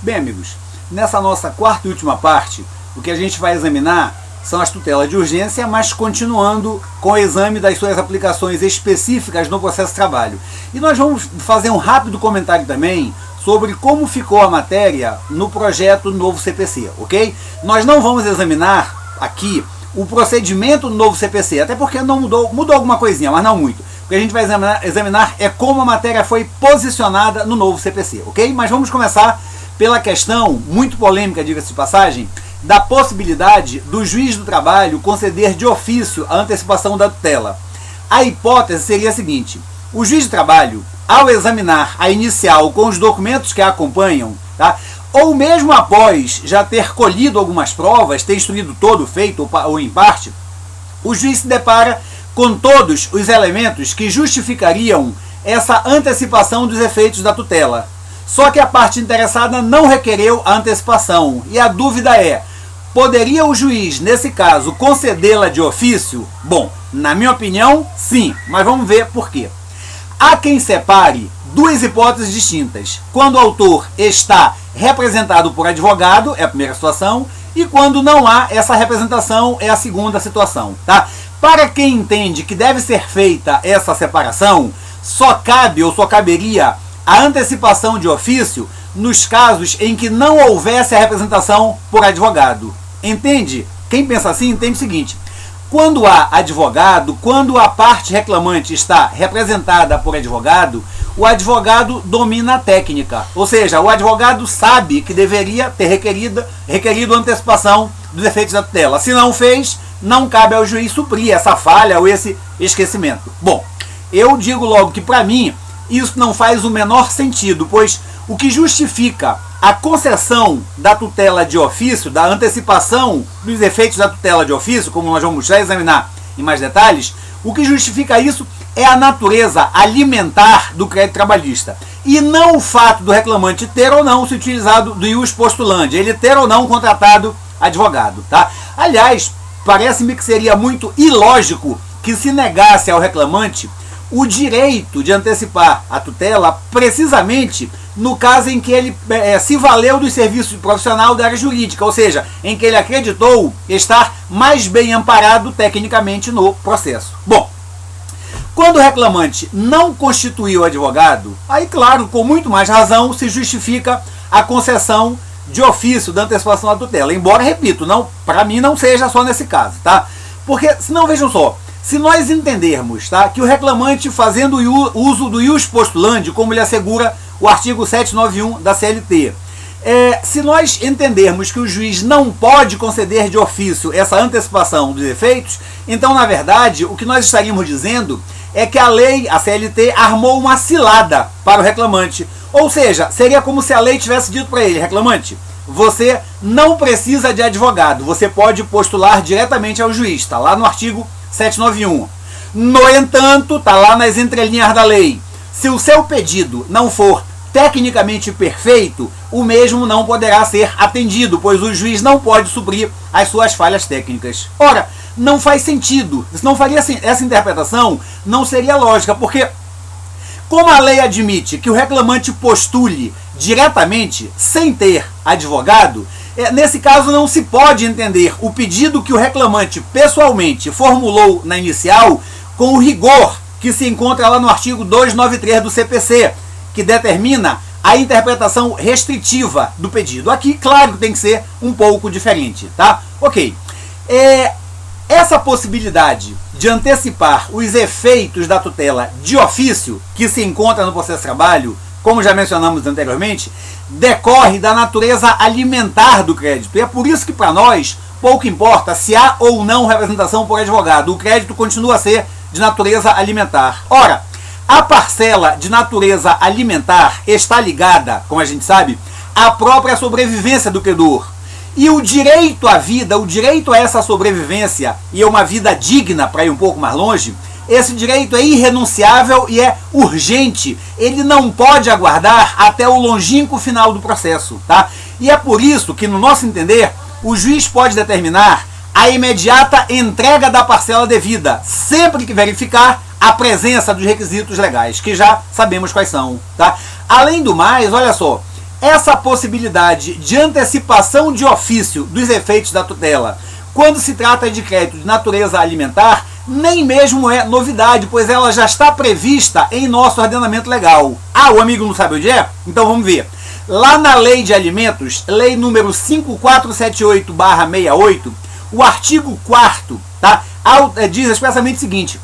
Bem, amigos, nessa nossa quarta e última parte, o que a gente vai examinar são as tutelas de urgência, mas continuando com o exame das suas aplicações específicas no processo de trabalho. E nós vamos fazer um rápido comentário também sobre como ficou a matéria no projeto novo CPC, ok? Nós não vamos examinar aqui o procedimento do novo CPC, até porque não mudou alguma coisinha, mas não muito. O que a gente vai examinar é como a matéria foi posicionada no novo CPC, ok? Mas vamos começar pela questão, muito polêmica, diga-se de passagem, da possibilidade do juiz do trabalho conceder de ofício a antecipação da tutela. A hipótese seria a seguinte: o juiz de trabalho, ao examinar a inicial com os documentos que a acompanham, tá, ou mesmo após já ter colhido algumas provas, ter instruído todo feito ou em parte, o juiz se depara com todos os elementos que justificariam essa antecipação dos efeitos da tutela. Só que a parte interessada não requereu a antecipação. E a dúvida é: poderia o juiz, nesse caso, concedê-la de ofício? Bom, na minha opinião, sim. Mas vamos ver por quê. Há quem separe duas hipóteses distintas. Quando o autor está representado por advogado, é a primeira situação, e quando não há essa representação, é a segunda situação, tá? Para quem entende que deve ser feita essa separação, só cabe ou só caberia a antecipação de ofício nos casos em que não houvesse a representação por advogado. Entende? Quem pensa assim entende o seguinte: quando há advogado, quando a parte reclamante está representada por advogado, o advogado domina a técnica. Ou seja, o advogado sabe que deveria ter requerido antecipação dos efeitos da tutela. Se não fez, não cabe ao juiz suprir essa falha ou esse esquecimento. Bom, eu digo logo que para mim isso não faz o menor sentido, pois o que justifica a concessão da tutela de ofício, da antecipação dos efeitos da tutela de ofício, como nós vamos já examinar em mais detalhes, o que justifica isso é a natureza alimentar do crédito trabalhista, e não o fato do reclamante ter ou não se utilizado do ius postulandi, ele ter ou não contratado advogado, tá? Aliás, parece-me que seria muito ilógico que se negasse ao reclamante o direito de antecipar a tutela precisamente no caso em que ele se valeu dos serviços profissional da área jurídica, ou seja, em que ele acreditou estar mais bem amparado tecnicamente no processo. Bom, quando o reclamante não constituiu advogado, aí claro, com muito mais razão, se justifica a concessão de ofício da antecipação da tutela, embora, repito, para mim não seja só nesse caso, tá? Porque, senão, vejam só, se nós entendermos, tá, que o reclamante fazendo uso do ius postulandi, como lhe assegura o artigo 791 da CLT, se nós entendermos que o juiz não pode conceder de ofício essa antecipação dos efeitos, então, na verdade, o que nós estaríamos dizendo é que a lei, a CLT, armou uma cilada para o reclamante. Ou seja, seria como se a lei tivesse dito para ele: reclamante, você não precisa de advogado, você pode postular diretamente ao juiz, está lá no artigo 791. No entanto, está lá nas entrelinhas da lei: se o seu pedido não for tecnicamente perfeito, o mesmo não poderá ser atendido, pois o juiz não pode suprir as suas falhas técnicas. Ora, não faz sentido. Se não faria assim, essa interpretação não seria lógica, porque como a lei admite que o reclamante postule diretamente sem ter advogado, nesse caso não se pode entender o pedido que o reclamante pessoalmente formulou na inicial com o rigor que se encontra lá no artigo 293 do CPC, que determina a interpretação restritiva do pedido. Aqui, claro que tem que ser um pouco diferente, tá? Ok. Essa possibilidade de antecipar os efeitos da tutela de ofício, que se encontra no processo de trabalho, como já mencionamos anteriormente, decorre da natureza alimentar do crédito. E é por isso que para nós pouco importa se há ou não representação por advogado. O crédito continua a ser de natureza alimentar. Ora, a parcela de natureza alimentar está ligada, como a gente sabe, à própria sobrevivência do credor. E o direito à vida, o direito a essa sobrevivência e a uma vida digna, para ir um pouco mais longe, esse direito é irrenunciável e é urgente. Ele não pode aguardar até o longínquo final do processo, tá? E é por isso que, no nosso entender, o juiz pode determinar a imediata entrega da parcela devida, sempre que verificar a presença dos requisitos legais, que já sabemos quais são, tá? Além do mais, olha só, essa possibilidade de antecipação de ofício dos efeitos da tutela, quando se trata de crédito de natureza alimentar, nem mesmo é novidade, pois ela já está prevista em nosso ordenamento legal. Ah, o amigo não sabe onde é? Então vamos ver. Lá na Lei de Alimentos, Lei número 5478/68, o artigo 4º, tá, diz expressamente o seguinte: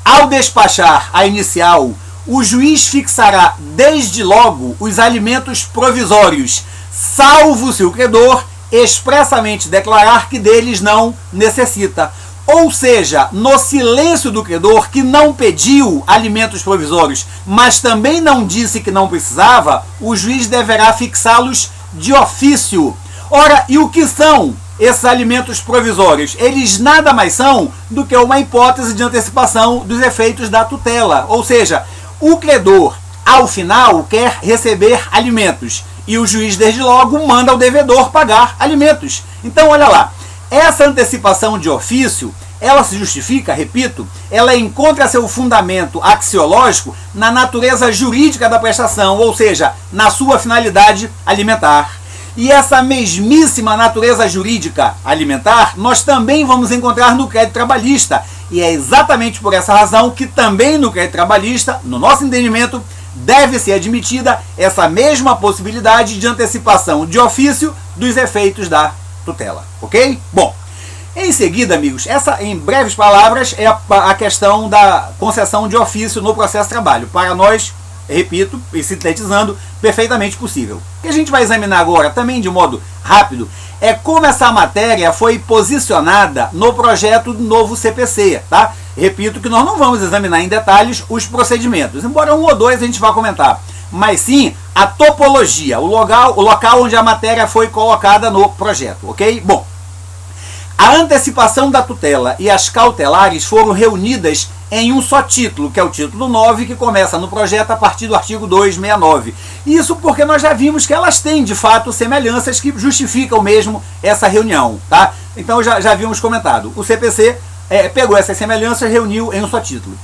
ao despachar a inicial, o juiz fixará desde logo os alimentos provisórios, salvo se o credor expressamente declarar que deles não necessita. Ou seja, no silêncio do credor que não pediu alimentos provisórios, mas também não disse que não precisava, o juiz deverá fixá-los de ofício. Ora, e o que são esses alimentos provisórios? Eles nada mais são do que uma hipótese de antecipação dos efeitos da tutela. Ou seja, o credor, ao final, quer receber alimentos e o juiz, desde logo, manda ao devedor pagar alimentos. Então, olha lá, essa antecipação de ofício, ela se justifica, repito, ela encontra seu fundamento axiológico na natureza jurídica da prestação, ou seja, na sua finalidade alimentar. E essa mesmíssima natureza jurídica alimentar nós também vamos encontrar no crédito trabalhista. E é exatamente por essa razão que também no crédito trabalhista, no nosso entendimento, deve ser admitida essa mesma possibilidade de antecipação de ofício dos efeitos da tutela, ok? Bom, em seguida, amigos, essa, em breves palavras, é a questão da concessão de ofício no processo de trabalho. Para nós, repito, e sintetizando, perfeitamente possível. O que a gente vai examinar agora, também de modo rápido, é como essa matéria foi posicionada no projeto do novo CPC, tá? Repito que nós não vamos examinar em detalhes os procedimentos, embora um ou dois a gente vá comentar, mas sim a topologia, o local onde a matéria foi colocada no projeto, ok? Bom, a antecipação da tutela e as cautelares foram reunidas em um só título, que é o título 9, que começa no projeto a partir do artigo 269. Isso porque nós já vimos que elas têm, de fato, semelhanças que justificam mesmo essa reunião, tá? Então já havíamos comentado. O CPC pegou essas semelhanças e reuniu em um só título.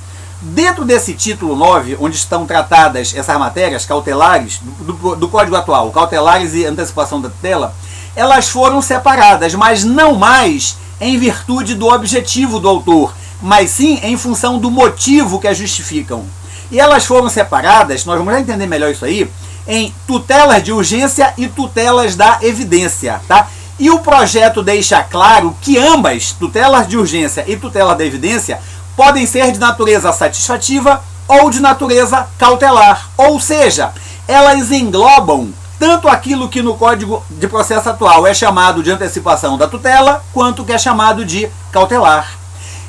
Dentro desse título 9, onde estão tratadas essas matérias cautelares do Código atual, cautelares e antecipação da tutela, elas foram separadas, mas não mais em virtude do objetivo do autor, mas sim em função do motivo que as justificam. E elas foram separadas, nós vamos já entender melhor isso aí, em tutelas de urgência e tutelas da evidência, tá? E o projeto deixa claro que ambas, tutelas de urgência e tutela da evidência, podem ser de natureza satisfativa ou de natureza cautelar. Ou seja, elas englobam tanto aquilo que no Código de Processo atual é chamado de antecipação da tutela, quanto que é chamado de cautelar.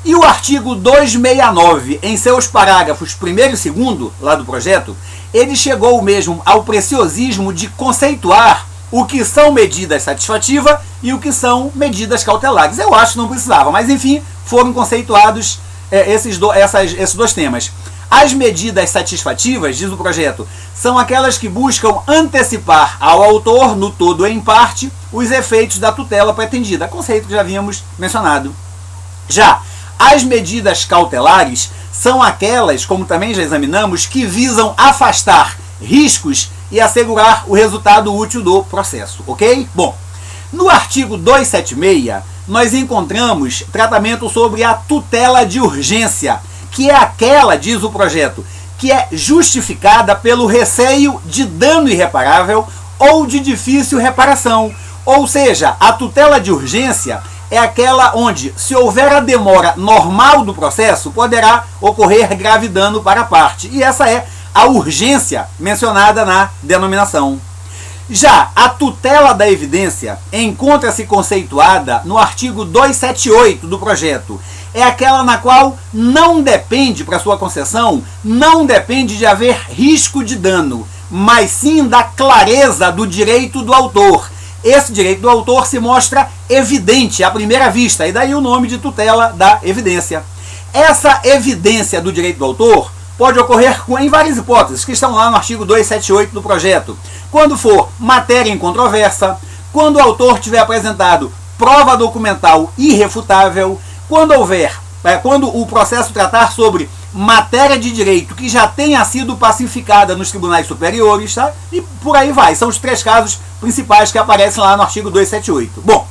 E o artigo 269, em seus parágrafos 1º e 2º, lá do projeto, ele chegou mesmo ao preciosismo de conceituar o que são medidas satisfativas e o que são medidas cautelares. Eu acho que não precisava, mas enfim, foram conceituados esses dois temas. As medidas satisfativas, diz o projeto, são aquelas que buscam antecipar ao autor, no todo ou em parte, os efeitos da tutela pretendida, conceito que já havíamos mencionado. Já as medidas cautelares são aquelas, como também já examinamos, que visam afastar riscos e assegurar o resultado útil do processo, ok? Bom, no artigo 276, nós encontramos tratamento sobre a tutela de urgência, que é aquela, diz o projeto, que é justificada pelo receio de dano irreparável ou de difícil reparação. Ou seja, a tutela de urgência é aquela onde, se houver a demora normal do processo, poderá ocorrer grave dano para a parte. E essa é a urgência mencionada na denominação. Já a tutela da evidência encontra-se conceituada no artigo 278 do projeto. É aquela na qual não depende, para sua concessão, não depende de haver risco de dano, mas sim da clareza do direito do autor. Esse direito do autor se mostra evidente à primeira vista, e daí o nome de tutela da evidência. Essa evidência do direito do autor pode ocorrer em várias hipóteses, que estão lá no artigo 278 do projeto. Quando for matéria incontroversa, quando o autor tiver apresentado prova documental irrefutável, quando o processo tratar sobre matéria de direito que já tenha sido pacificada nos tribunais superiores, tá? E por aí vai. São os 3 casos principais que aparecem lá no artigo 278. Bom,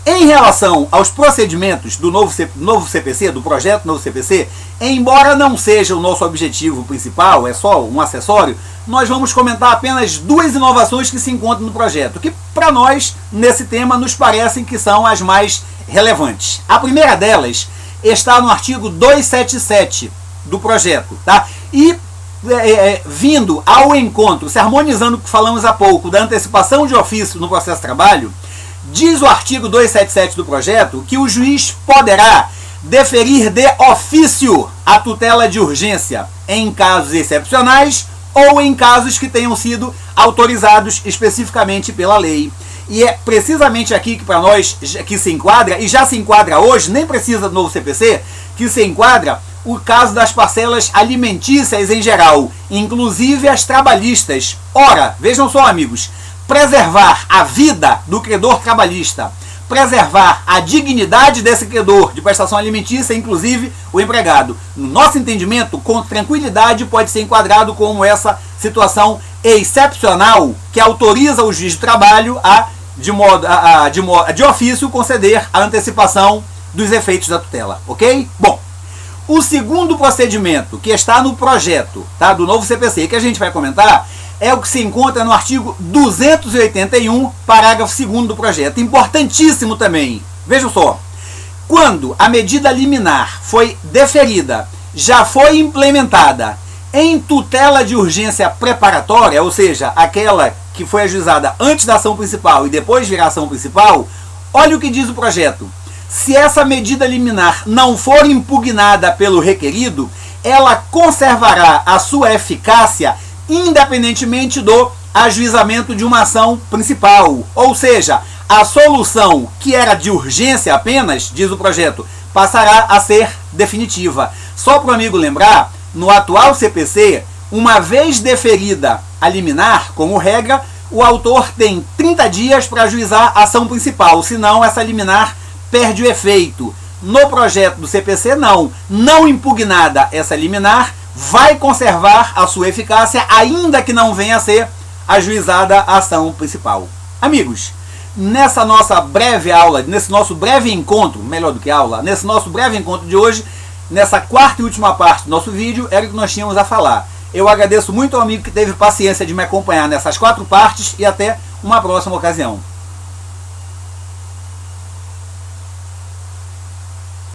em relação aos procedimentos do novo CPC, do projeto novo CPC, embora não seja o nosso objetivo principal, é só um acessório, nós vamos comentar apenas 2 inovações que se encontram no projeto, que para nós, nesse tema, nos parecem que são as mais relevantes. A primeira delas está no artigo 277 do projeto, tá? E vindo ao encontro, se harmonizando com o que falamos há pouco, da antecipação de ofício no processo de trabalho, diz o artigo 277 do projeto que o juiz poderá deferir de ofício a tutela de urgência em casos excepcionais ou em casos que tenham sido autorizados especificamente pela lei. E é precisamente aqui que para nós que se enquadra, e já se enquadra hoje, nem precisa do novo CPC, que se enquadra o caso das parcelas alimentícias em geral, inclusive as trabalhistas. Ora, vejam só, amigos, preservar a vida do credor trabalhista, preservar a dignidade desse credor de prestação alimentícia, inclusive o empregado. No nosso entendimento, com tranquilidade, pode ser enquadrado como essa situação excepcional que autoriza o juiz de trabalho a, de ofício, conceder a antecipação dos efeitos da tutela, ok? Bom, o segundo procedimento que está no projeto, tá, do novo CPC, que a gente vai comentar, é o que se encontra no artigo 281, parágrafo 2º do projeto. Importantíssimo também. Vejam só. Quando a medida liminar foi deferida, já foi implementada em tutela de urgência preparatória, ou seja, aquela que foi ajuizada antes da ação principal e depois virar ação principal, olha o que diz o projeto. Se essa medida liminar não for impugnada pelo requerido, ela conservará a sua eficácia independentemente do ajuizamento de uma ação principal. Ou seja, a solução que era de urgência apenas, diz o projeto, passará a ser definitiva. Só para o amigo lembrar, no atual CPC, uma vez deferida a liminar, como regra, o autor tem 30 dias para ajuizar a ação principal, senão essa liminar perde o efeito. No projeto do CPC, não impugnada essa liminar, vai conservar a sua eficácia, ainda que não venha a ser ajuizada a ação principal. Amigos, nessa nossa breve aula, nesse nosso breve encontro, melhor do que aula, nesse nosso breve encontro de hoje, nessa 4ª e última parte do nosso vídeo, era o que nós tínhamos a falar. Eu agradeço muito ao amigo que teve paciência de me acompanhar nessas 4 partes e até uma próxima ocasião.